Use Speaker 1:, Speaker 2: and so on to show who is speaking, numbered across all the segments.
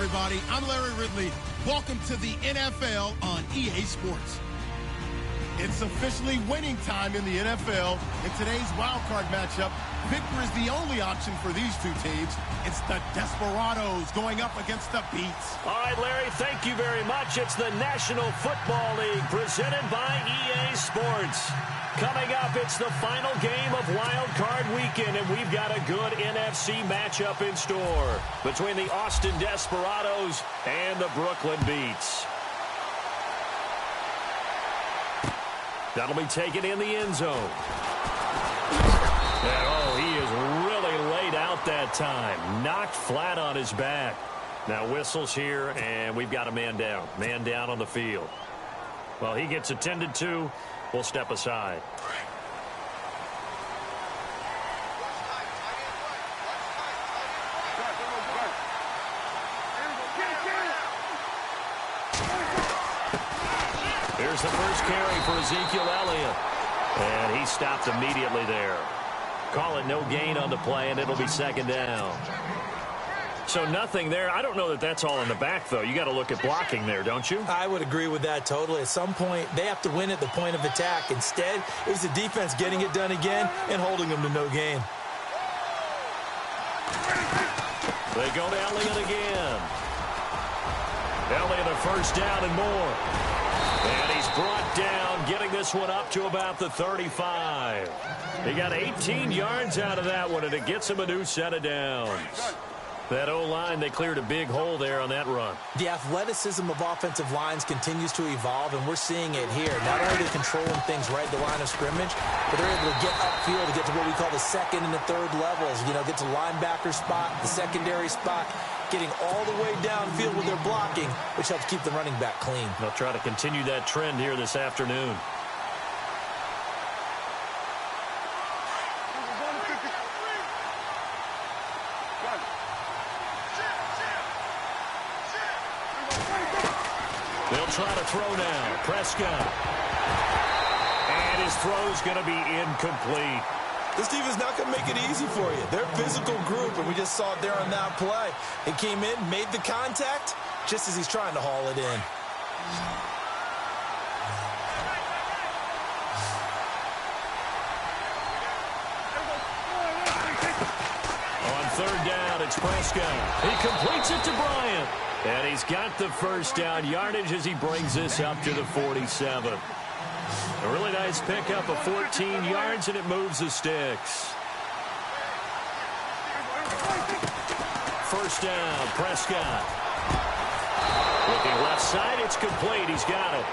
Speaker 1: everybody. I'm Larry Ridley. Welcome to the NFL on EA Sports. It's officially winning time in the NFL. In today's wild card matchup, victor is the only option for these two teams. It's the Desperados going up against the Beats.
Speaker 2: All right, Larry, thank you very much. It's the National Football League presented by EA Sports. Coming up, it's the final game of Wild Card Weekend, and we've got a good NFC matchup in store between the Austin Desperados and the Brooklyn Beats. That'll be taken in the end zone. And, oh, he is really laid out that time. Knocked flat on his back. Now whistles here, and we've got a man down. Man down on the field. Well, he gets attended to. We'll step aside. Here's the first carry for Ezekiel Elliott. And he stopped immediately there. Call it no gain on the play, and it'll be second down. So nothing there. I don't know that that's all in the back, though. You got to look at blocking there, don't you?
Speaker 3: I would agree with that totally. At some point, they have to win at the point of attack. Instead, it was the defense getting it done again and holding them to no gain.
Speaker 2: They go to Elliott again. Elliott a first down and more. And he's brought down, getting this one up to about the 35. He got 18 yards out of that one, and it gets him a new set of downs. That O-line, they cleared a big hole there on that run.
Speaker 3: The athleticism of offensive lines continues to evolve, and we're seeing it here. Not only are they controlling things right at the line of scrimmage, but they're able to get upfield to get to what we call the second and the third levels. You know, get to linebacker spot, the secondary spot, getting all the way downfield with their blocking, which helps keep the running back clean.
Speaker 2: They'll try to continue that trend here this afternoon. They'll try to throw now. Prescott. And his throw's going to be incomplete.
Speaker 3: This team is not going to make it easy for you. They're a physical group, and we just saw it there on that play. He came in, made the contact, just as he's trying to haul it in.
Speaker 2: On third down, it's Prescott. He completes it to Bryant. And he's got the first down yardage as he brings this up to the 47. A really nice pickup of 14 yards, and it moves the sticks. First down, Prescott. Looking left side, it's complete. He's got it.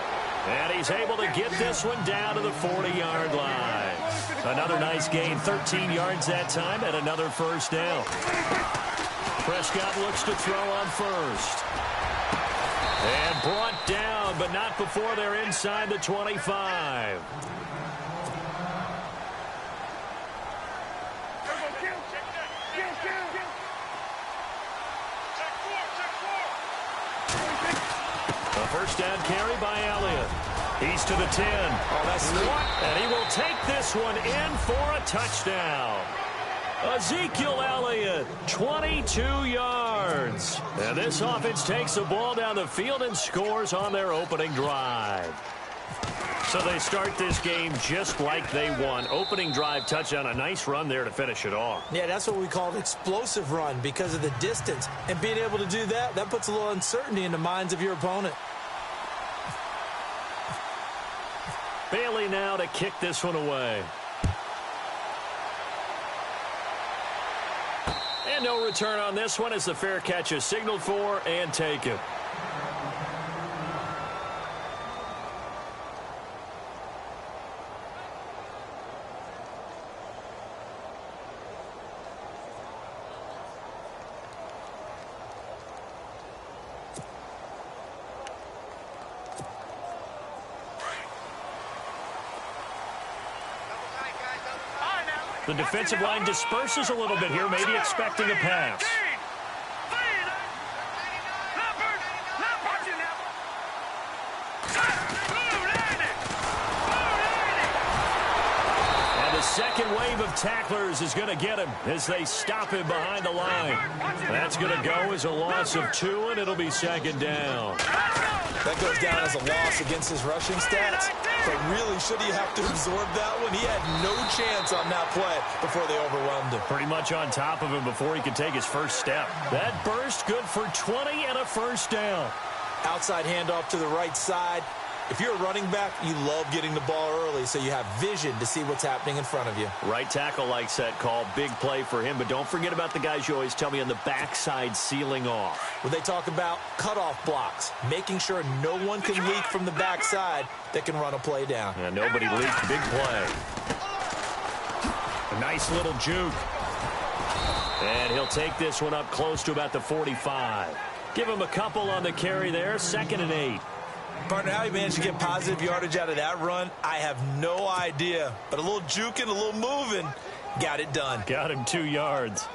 Speaker 2: And he's able to get this one down to the 40-yard line. Another nice gain, 13 yards that time, and another first down. Prescott looks to throw on first. And brought down, but not before they're inside the 25. A first down carry by Elliott. He's to the 10.
Speaker 3: Oh, that's sweet.
Speaker 2: And he will take this one in for a touchdown. Ezekiel Elliott, 22 yards. And this offense takes the ball down the field and scores on their opening drive. So they start this game just like they won. Opening drive touchdown, a nice run there to finish it off.
Speaker 3: Yeah, that's what we call an explosive run because of the distance. And being able to do that, that puts a little uncertainty in the minds of your opponent.
Speaker 2: Bailey now to kick this one away. And no return on this one as the fair catch is signaled for and taken. The defensive line disperses a little bit here, maybe expecting a pass. second wave of tacklers is going to get him as they stop him behind the line. That's going to go as a loss of 2, and it'll be second down.
Speaker 3: That goes down as a loss against his rushing stats. But really, should he have to absorb that one? He had no chance on that play before they overwhelmed him.
Speaker 2: Pretty much on top of him before he could take his first step. That burst good for 20 and a first down.
Speaker 3: Outside handoff to the right side. If you're a running back, you love getting the ball early so you have vision to see what's happening in front of you.
Speaker 2: Right tackle likes that call. Big play for him. But don't forget about the guys you always tell me on the backside sealing off.
Speaker 3: When they talk about cutoff blocks, making sure no one can leak from the backside that can run a play down.
Speaker 2: And nobody leaked. Big play. A nice little juke. And he'll take this one up close to about the 45. Give him a couple on the carry there. 2nd and 8.
Speaker 3: Partner, how he managed to get positive yardage out of that run, I have no idea. But a little juking, a little moving, got it done.
Speaker 2: Got him 2 yards.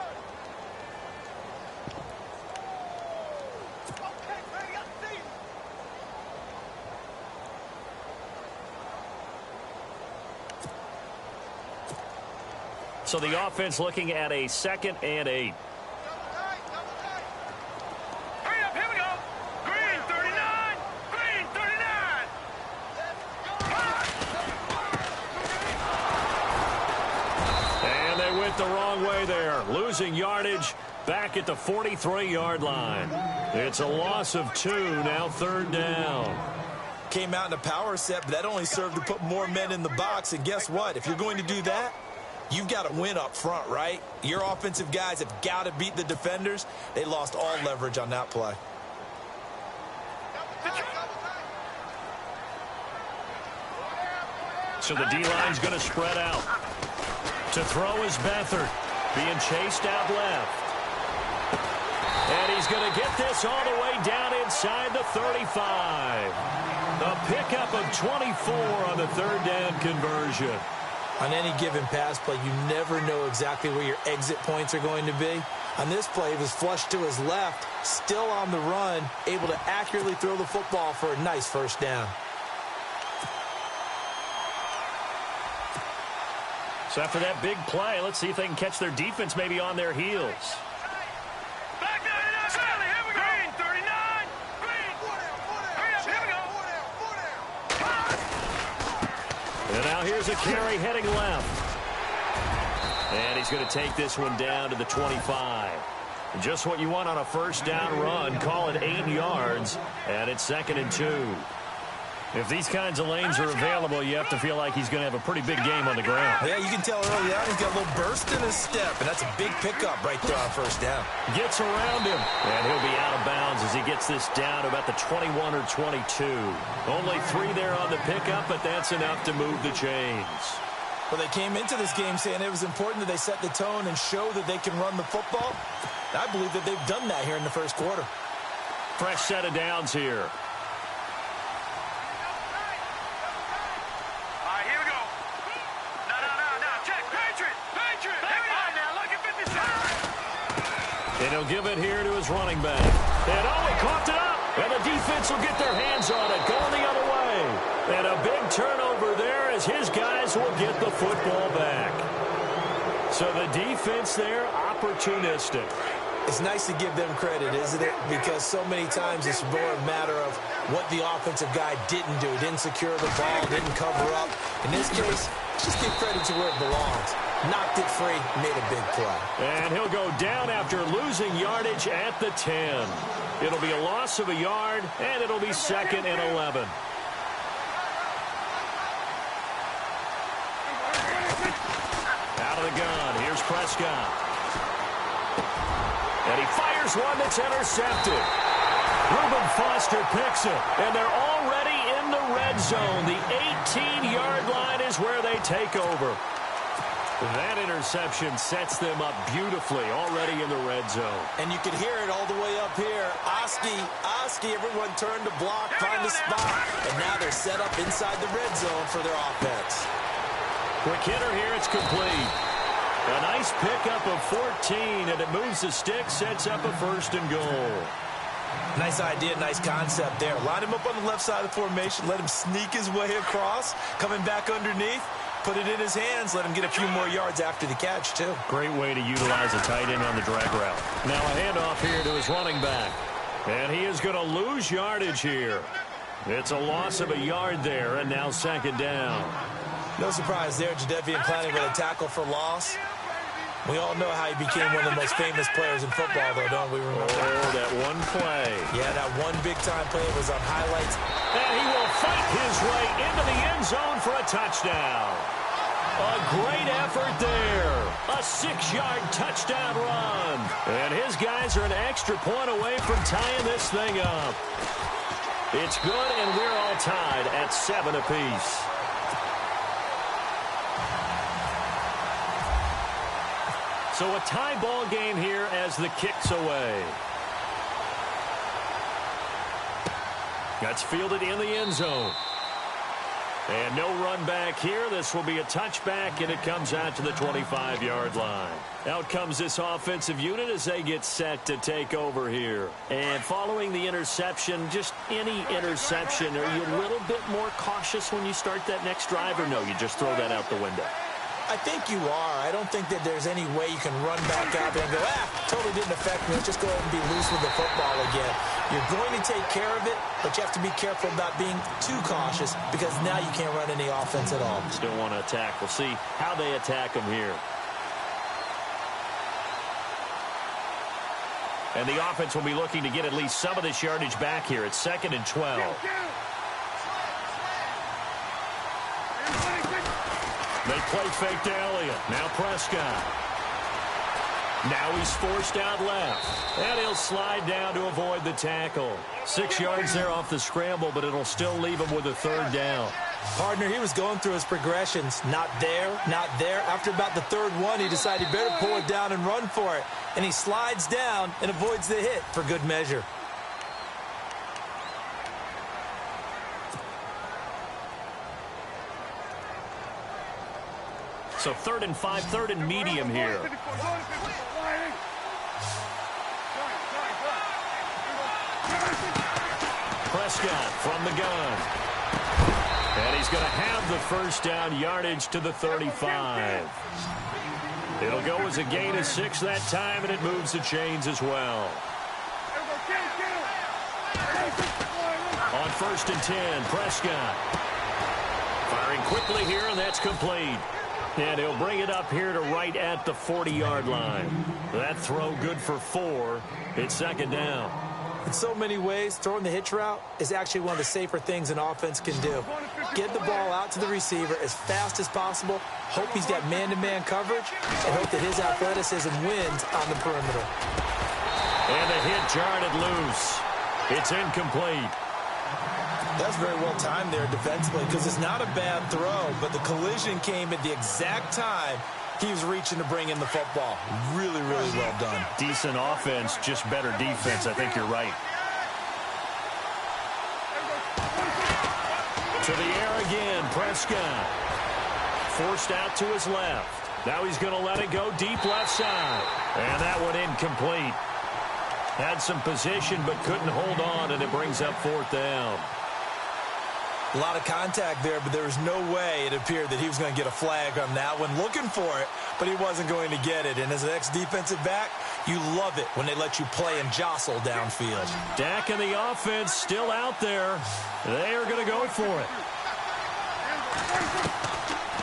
Speaker 2: So the offense looking at a 2nd and 8. The wrong way there, losing yardage back at the 43-yard line. It's a loss of 2, now 3rd down.
Speaker 3: Came out in a power set, but that only served to put more men in the box. And guess what? If you're going to do that, you've got to win up front, right? Your offensive guys have got to beat the defenders. They lost all leverage on that play.
Speaker 2: So the D-line's going to spread out. To throw is Beathard, being chased out left. And he's going to get this all the way down inside the 35. A pickup of 24 on the 3rd down conversion.
Speaker 3: On any given pass play, you never know exactly where your exit points are going to be. On this play, he was flushed to his left, still on the run, able to accurately throw the football for a nice first down.
Speaker 2: So after that big play, let's see if they can catch their defense maybe on their heels.
Speaker 4: Back down, here we go. Green, 39. Green. Here we go.
Speaker 2: And now here's a carry heading left. And he's going to take this one down to the 25. Just what you want on a first down run. Call it 8 yards. And it's 2nd and 2. If these kinds of lanes are available, you have to feel like he's going to have a pretty big game on the ground.
Speaker 3: Yeah, you can tell early on he's got a little burst in his step, and that's a big pickup right there on first down.
Speaker 2: Gets around him, and he'll be out of bounds as he gets this down to about the 21 or 22. Only 3 there on the pickup, but that's enough to move the chains.
Speaker 3: Well, they came into this game saying it was important that they set the tone and show that they can run the football. I believe that they've done that here in the first quarter.
Speaker 2: Fresh set of downs here. And he'll give it here to his running back. And he coughed it up. And the defense will get their hands on it, going the other way. And a big turnover there as his guys will get the football back. So the defense there, opportunistic.
Speaker 3: It's nice to give them credit, isn't it? Because so many times it's more a matter of what the offensive guy didn't do. Didn't secure the ball, didn't cover up. In this case, just give credit to where it belongs. Knocked it free, made a big play.
Speaker 2: And he'll go down after losing yardage at the 10. It'll be a loss of a yard, and it'll be 2nd and 11. Out of the gun, here's Prescott. And he fires one that's intercepted. Reuben Foster picks it, and they're already in the red zone. The 18-yard line is where they take over. That interception sets them up beautifully already in the red zone.
Speaker 3: And you can hear it all the way up here. Oski, everyone turned to block, find a spot. And now they're set up inside the red zone for their offense.
Speaker 2: Quick hitter here, it's complete. A nice pickup of 14, and it moves the stick, sets up a 1st and goal.
Speaker 3: Nice idea, nice concept there. Line him up on the left side of the formation, let him sneak his way across, coming back underneath. put it in his hands, let him get a few more yards after the catch, too.
Speaker 2: Great way to utilize a tight end on the drag route. Now a handoff here to his running back. And he is going to lose yardage here. It's a loss of a yard there, and now second down.
Speaker 3: No surprise there, Jadeveon Clowney with a tackle for loss. We all know how he became one of the most famous players in football, though, don't we remember?
Speaker 2: Oh, that one play.
Speaker 3: Yeah, that one big-time play was on highlights.
Speaker 2: And he will fight his way into the end zone for a touchdown. A great effort there. A 6-yard touchdown run. And his guys are an extra point away from tying this thing up. It's good, and we're all tied at 7 apiece. So a tie ball game here as the kick's away. That's fielded in the end zone. And no run back here. This will be a touchback, and it comes out to the 25-yard line. Out comes this offensive unit as they get set to take over here. And following the interception, just any interception, are you a little bit more cautious when you start that next drive, or no, you just throw that out the window?
Speaker 3: I think you are. I don't think that there's any way you can run back out there and go, totally didn't affect me. Let's just go ahead and be loose with the football again. You're going to take care of it, but you have to be careful about being too cautious because now you can't run any offense at all.
Speaker 2: Still want to attack. We'll see how they attack them here. And the offense will be looking to get at least some of this yardage back here. It's 2nd and 12. They play fake to Elliott. Now Prescott. Now he's forced out left. And he'll slide down to avoid the tackle. 6 yards there off the scramble, but it'll still leave him with a 3rd down.
Speaker 3: Partner, he was going through his progressions. Not there, not there. After about the 3rd one, he decided he better pull it down and run for it. And he slides down and avoids the hit for good measure.
Speaker 2: So 3rd and 5, 3rd and medium here. Prescott from the gun. And he's going to have the first down yardage to the 35. It'll go as a gain of 6 that time, and it moves the chains as well. On 1st and 10, Prescott. Firing quickly here, and that's complete. And he'll bring it up here to right at the 40-yard line. That throw good for 4. It's 2nd down.
Speaker 3: In so many ways, throwing the hitch route is actually one of the safer things an offense can do. Get the ball out to the receiver as fast as possible, hope he's got man-to-man coverage, and hope that his athleticism wins on the perimeter.
Speaker 2: And the hit jarred it loose. It's incomplete.
Speaker 3: That's very well timed there defensively because it's not a bad throw, but the collision came at the exact time he was reaching to bring in the football. Really, really well done.
Speaker 2: Decent offense, just better defense. I think you're right. To the air again, Prescott. Forced out to his left. Now he's going to let it go deep left side. And that one incomplete. Had some position but couldn't hold on, and it brings up 4th down.
Speaker 3: A lot of contact there, but there was no way it appeared that he was going to get a flag on that one. Looking for it, but he wasn't going to get it. And as an ex-defensive back, you love it when they let you play and jostle downfield.
Speaker 2: Dak and the offense still out there. They are going to go for it.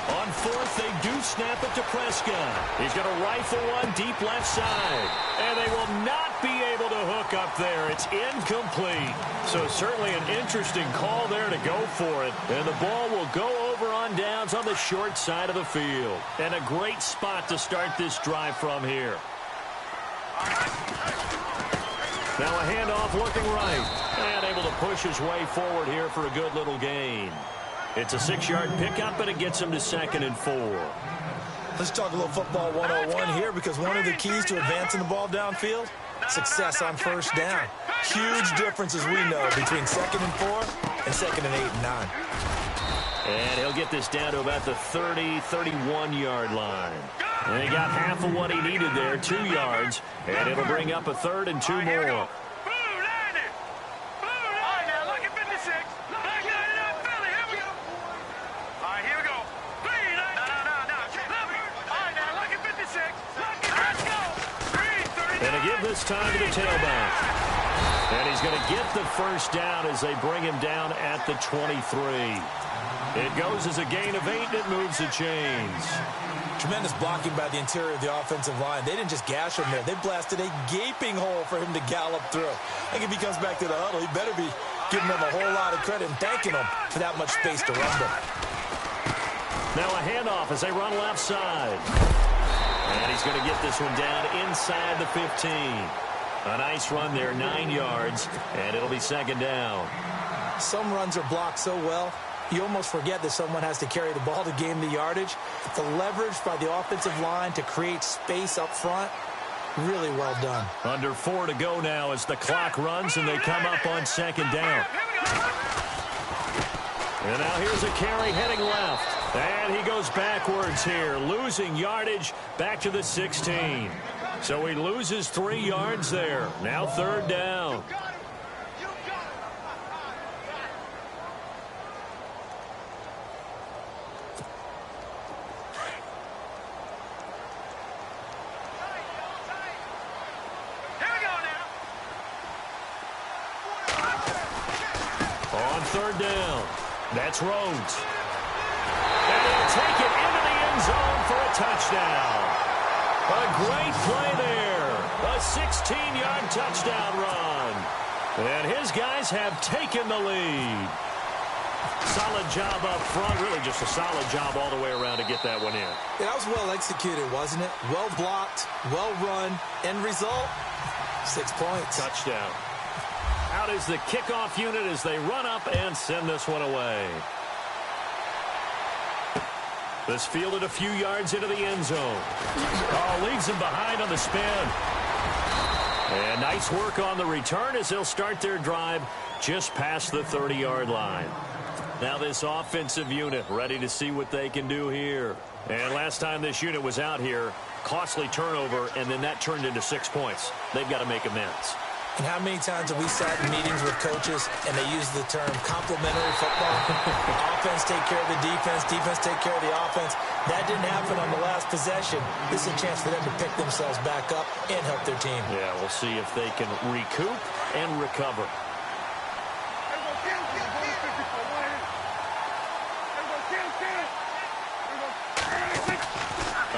Speaker 2: On 4th, they do snap it to Prescott. He's going to rifle one deep left side. And they will not be able to hook up there. It's incomplete. So certainly an interesting call there to go for it. And the ball will go over on downs on the short side of the field. And a great spot to start this drive from here. Now a handoff looking right. And able to push his way forward here for a good little gain. It's a 6-yard pickup, and it gets him to 2nd and 4.
Speaker 3: Let's talk a little football 101 here because one of the keys to advancing the ball downfield, success on 1st down. Huge differences we know between 2nd and 4 and 2nd and 8 and 9.
Speaker 2: And he'll get this down to about the 30, 31-yard line. And he got half of what he needed there, 2 yards, and it'll bring up a 3rd and 2 more. And to give this time to the tailback. And he's going to get the first down as they bring him down at the 23. It goes as a gain of 8, and it moves the chains.
Speaker 3: Tremendous blocking by the interior of the offensive line. They didn't just gash him there. They blasted a gaping hole for him to gallop through. I think if he comes back to the huddle, he better be giving them a whole lot of credit and thanking them for that much space to run them.
Speaker 2: Now a handoff as they run left side. And he's going to get this one down inside the 15. A nice run there, 9 yards, and it'll be second down.
Speaker 3: Some runs are blocked so well, you almost forget that someone has to carry the ball to gain the yardage. The leverage by the offensive line to create space up front, really well done.
Speaker 2: Under 4 to go now as the clock runs and they come up on second down. And now here's a carry heading left. And he goes backwards here, losing yardage back to the 16. So he loses 3 yards there. Now third down. On third down, that's Rhodes. And he'll take it into the end zone for a touchdown. A great play there. A 16-yard touchdown run. And his guys have taken the lead. Solid job up front. Really just a solid job all the way around to get that one in.
Speaker 3: Yeah, that was well executed, wasn't it? Well blocked, well run. End result, 6 points.
Speaker 2: Touchdown. Out is the kickoff unit as they run up and send this one away. This fielded a few yards into the end zone. Oh, leaves him behind on the spin. And nice work on the return as they'll start their drive just past the 30-yard line. Now this offensive unit ready to see what they can do here. And last time this unit was out here, costly turnover, and then that turned into 6 points. They've got to make amends.
Speaker 3: And how many times have we sat in meetings with coaches and they use the term complementary football? Offense take care of the defense, defense take care of the offense. That didn't happen on the last possession. This is a chance for them to pick themselves back up and help their team.
Speaker 2: Yeah, we'll see if they can recoup and recover.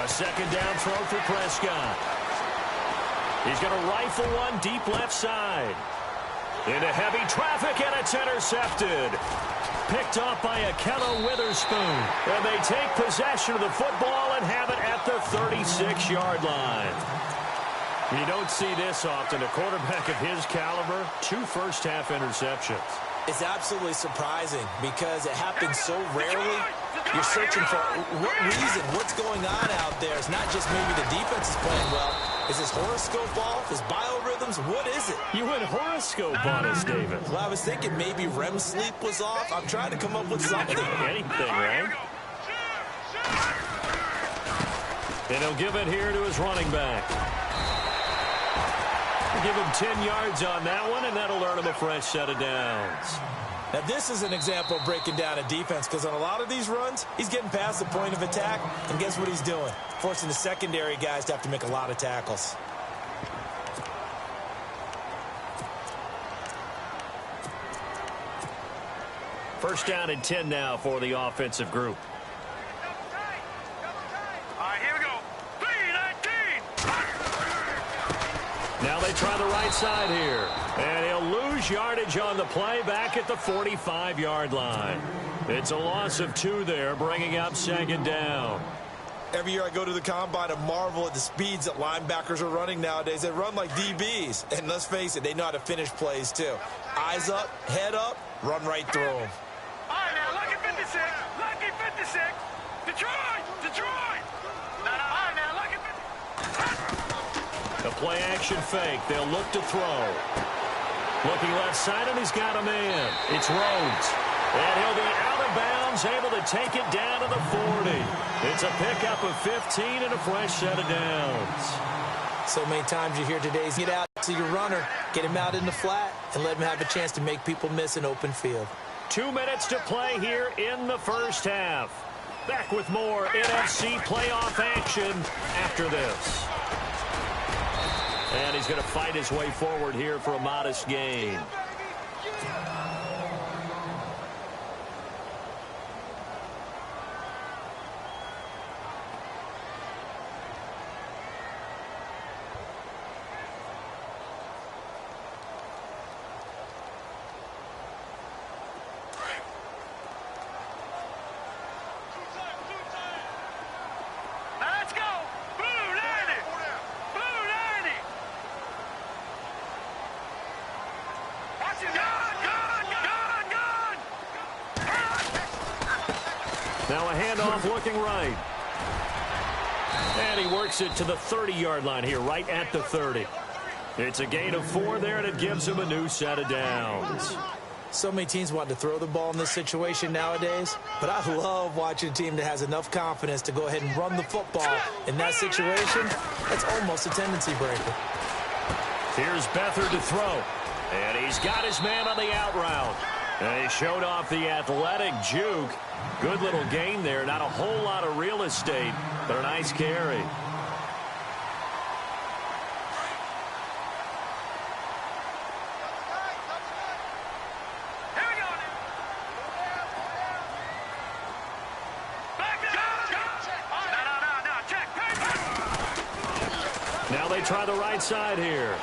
Speaker 2: A second down throw for Prescott. He's going to rifle one deep left side. Into heavy traffic, and it's intercepted. Picked off by Akello Witherspoon. And they take possession of the football and have it at the 36-yard line. You don't see this often. A quarterback of his caliber, 2 first-half interceptions.
Speaker 3: It's absolutely surprising because it happens so rarely. You're searching for what reason, what's going on out there. It's not just maybe the defense is playing well. Is his horoscope off? His biorhythms? What is it?
Speaker 2: You went horoscope on us, David.
Speaker 3: Well, I was thinking maybe REM sleep was off. I'm trying to come up with something.
Speaker 2: Anything, right? And he'll give it here to his running back. Give him 10 yards on that one, and that'll earn him a fresh set of downs.
Speaker 3: Now, this is an example of breaking down a defense because on a lot of these runs, he's getting past the point of attack, and guess what he's doing? Forcing the secondary guys to have to make a lot of tackles.
Speaker 2: First down and 10 now for the offensive group.
Speaker 4: All right, here we go. 3-19.
Speaker 2: Now they try the right side here. And he'll lose yardage on the play back at the 45-yard line. It's a loss of 2 there, bringing up second down.
Speaker 3: Every year I go to the combine and marvel at the speeds that linebackers are running nowadays. They run like DBs. And let's face it, they know how to finish plays too. Eyes up, head up, run right through them.
Speaker 4: All right, now, lucky 56. Lucky 56. Detroit. Detroit. All right, now, lucky 56.
Speaker 2: The play action fake. They'll look to throw. Looking left side, and he's got a man. It's Rhodes. And he'll be out of bounds, able to take it down to the 40. It's a pickup of 15 and a fresh set of downs.
Speaker 3: So many times you hear today's get out to your runner, get him out in the flat, and let him have a chance to make people miss an open field.
Speaker 2: 2 minutes to play here in the first half. Back with more NFC playoff action after this. And he's going to fight his way forward here for a modest gain. Now a handoff looking right. And he works it to the 30-yard line here, right at the 30. It's a gain of 4 there, and it gives him a new set of downs.
Speaker 3: So many teams want to throw the ball in this situation nowadays, but I love watching a team that has enough confidence to go ahead and run the football. In that situation, that's almost a tendency breaker.
Speaker 2: Here's Beathard to throw, and he's got his man on the out route. And he showed off the athletic juke. Good little gain there. Not a whole lot of real estate, but a nice carry.
Speaker 4: Here we go. Back no, check.
Speaker 2: Now they try the right side here.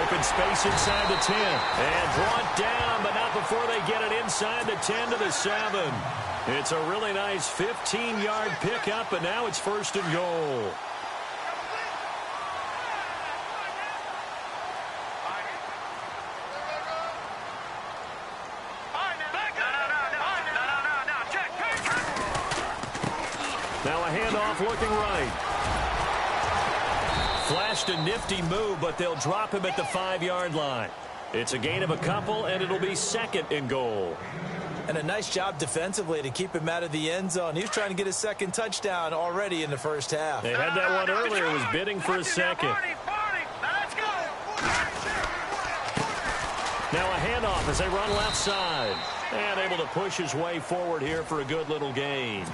Speaker 2: Open space inside the 10. And brought down, but not before they get it inside the 10 to the 7. It's a really nice 15-yard pickup, and now it's 1st and goal. Now a handoff looking right. Flashed a nifty move, but they'll drop him at the 5-yard line. It's a gain of a couple, and it'll be 2nd and goal.
Speaker 3: And a nice job defensively to keep him out of the end zone. He was trying to get his 2nd touchdown already in the first half.
Speaker 2: They had that one earlier. It was bidding for a 2nd. Now a handoff as they run left side. And able to push his way forward here for a good little gain.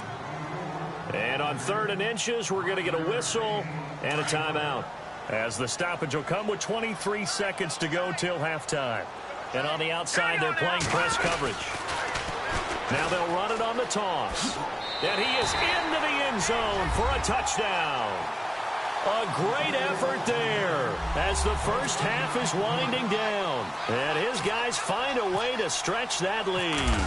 Speaker 2: And on 3rd and inches, we're going to get a whistle and a timeout, as the stoppage will come with 23 seconds to go till halftime. And on the outside, they're playing press coverage. Now they'll run it on the toss. And he is into the end zone for a touchdown. A great effort there as the first half is winding down. And his guys find a way to stretch that lead.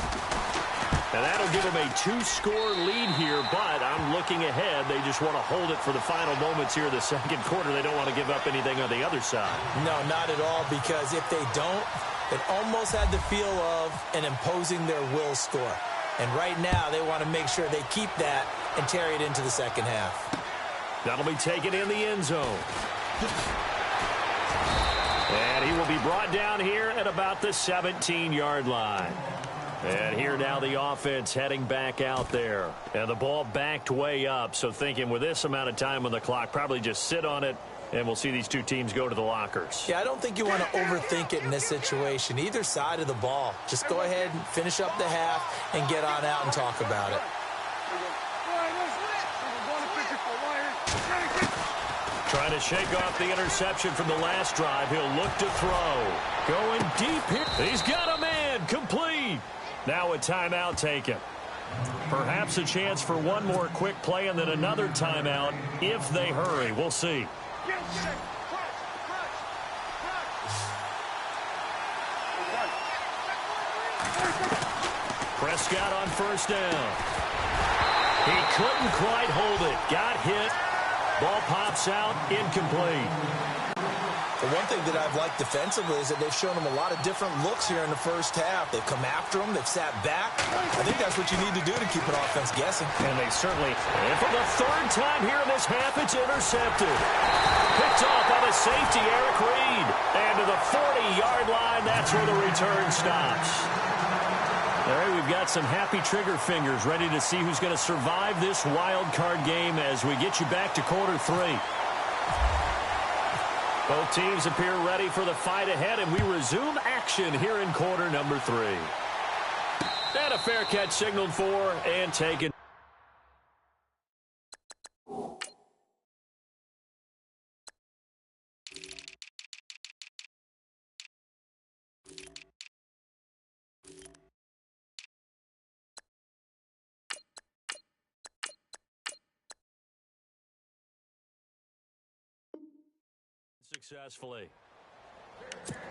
Speaker 2: And that'll give them a 2-score lead here, but I'm looking ahead. They just want to hold it for the final moments here in the 2nd quarter. They don't want to give up anything on the other side.
Speaker 3: No, not at all, because if they don't, it almost had the feel of an imposing their will score. And right now, they want to make sure they keep that and carry it into the 2nd half.
Speaker 2: That'll be taken in the end zone. And he will be brought down here at about the 17-yard line. And here now the offense heading back out there. And the ball backed way up, so thinking with this amount of time on the clock, probably just sit on it, and we'll see these two teams go to the lockers.
Speaker 3: Yeah, I don't think you want to overthink it in this situation. Either side of the ball. Just go ahead and finish up the half and get on out and talk about it.
Speaker 2: Trying to shake off the interception from the last drive. He'll look to throw. Going deep here. He's got a man. Complete. Now a timeout taken. Perhaps a chance for one more quick play and then another timeout if they hurry. We'll see. Prescott on 1st down. He couldn't quite hold it. Got hit. Ball pops out. Incomplete.
Speaker 3: The one thing that I've liked defensively is that they've shown them a lot of different looks here in the first half. They've come after them. They've sat back. I think that's what you need to do to keep an offense guessing.
Speaker 2: And they certainly, and for the 3rd time here in this half, it's intercepted. Picked off by the safety, Eric Reed. And to the 40-yard line, that's where the return stops. All right, we've got some happy trigger fingers ready to see who's going to survive this wild card game as we get you back to quarter 3. Both teams appear ready for the fight ahead, and we resume action here in quarter number 3. And a fair catch signaled for and taken. successfully.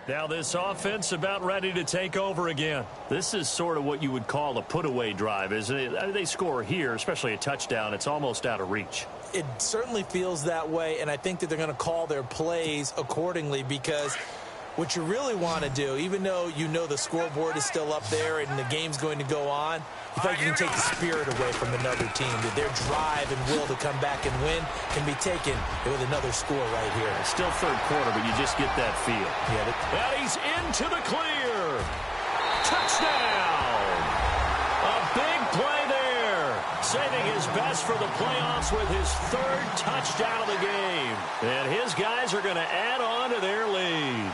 Speaker 2: Now this offense about ready to take over again. This is sort of what you would call a put-away drive, isn't it? They score here, especially a touchdown. It's almost out of reach.
Speaker 3: It certainly feels that way, and I think that they're going to call their plays accordingly, because what you really want to do, even though you know the scoreboard is still up there and the game's going to go on, you feel like you can take the spirit away from another team, that their drive and will to come back and win can be taken with another score right here.
Speaker 2: It's still third quarter, but you just get that feel.
Speaker 3: Yeah,
Speaker 2: and he's into the clear. Touchdown! A big play there. Saving his best for the playoffs with his third touchdown of the game. And his guys are going to add on to their lead.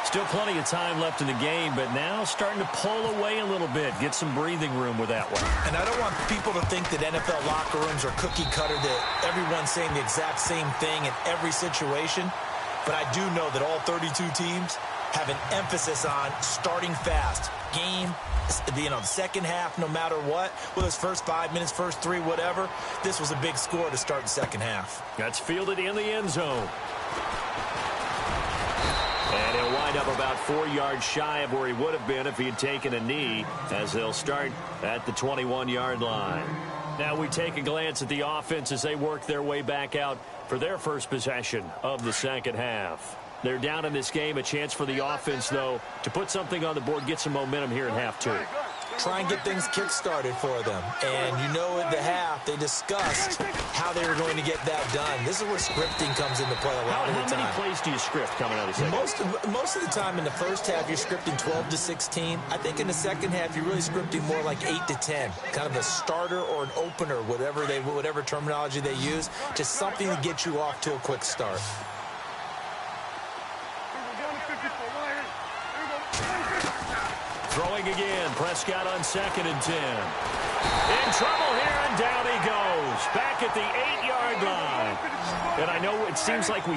Speaker 2: Still plenty of time left in the game, but now starting to pull away a little bit. Get some breathing room with that one.
Speaker 3: And I don't want people to think that NFL locker rooms are cookie cutter, that everyone's saying the exact same thing in every situation. But I do know that all 32 teams have an emphasis on starting fast. Game, the second half, no matter what, whether it's first 5 minutes, first 3, whatever, this was a big score to start the second half.
Speaker 2: That's fielded in the end zone. And he'll wind up about 4 yards shy of where he would have been if he had taken a knee, as they'll start at the 21-yard line. Now we take a glance at the offense as they work their way back out for their first possession of the second half. They're down in this game. A chance for the offense, though, to put something on the board, get some momentum here in half two.
Speaker 3: Try and get things kick-started for them. And you know at the half, they discussed how they were going to get that done. This is where scripting comes into play a lot of the time.
Speaker 2: How many plays do you script coming out of the second?
Speaker 3: Most of the time in the first half, you're scripting 12 to 16. I think in the second half, you're really scripting more like 8 to 10. Kind of a starter or an opener, whatever terminology they use. Just something to get you off to a quick start.
Speaker 2: Throwing again, Prescott on 2nd and 10. In trouble here, and down he goes. Back at the 8-yard line. And I know it seems like we